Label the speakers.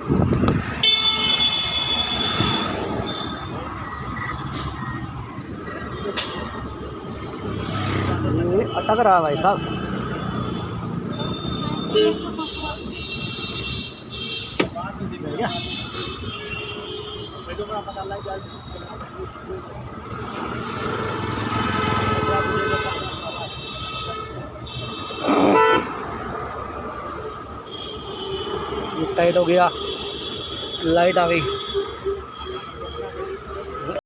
Speaker 1: ये अटक रहा भाई साहब। टाइट हो गया, लाइट आ गई।